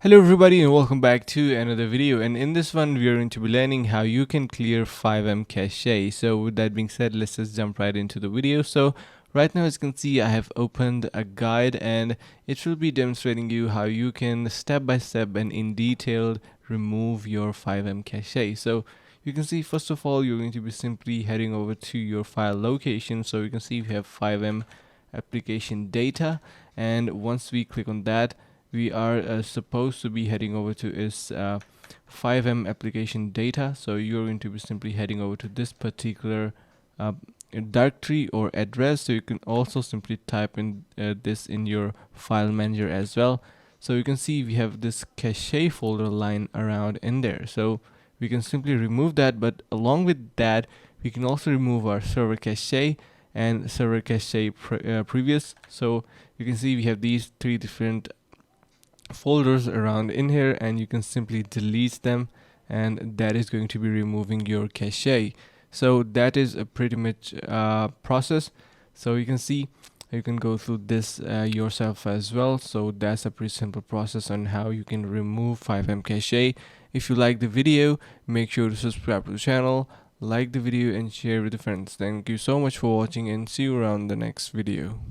Hello everybody and welcome back to another video, and in this one we are going to be learning how you can clear FiveM cache. So with that being said, let's just jump right into the video. So right now, as you can see, I have opened a guide and it will be demonstrating you how you can step by step and in detail remove your FiveM cache. So you can see, first of all, you're going to be simply heading over to your file location. So you can see we have FiveM application data, and once we click on that, we are supposed to be heading over to is FiveM application data. So you're going to be simply heading over to this particular directory or address. So you can also simply type in this in your file manager as well. So you can see we have this cache folder line around in there. So we can simply remove that, but along with that, we can also remove our server cache and server cache previous. So you can see we have these three different folders around in here, and you can simply delete them, and that is going to be removing your cache. So that is a pretty much process. So you can see you can go through this yourself as well. So that's a pretty simple process on how you can remove FiveM cache. If you like the video, make sure to subscribe to the channel, like the video, and share with your friends. Thank you so much for watching, and see you around the next video.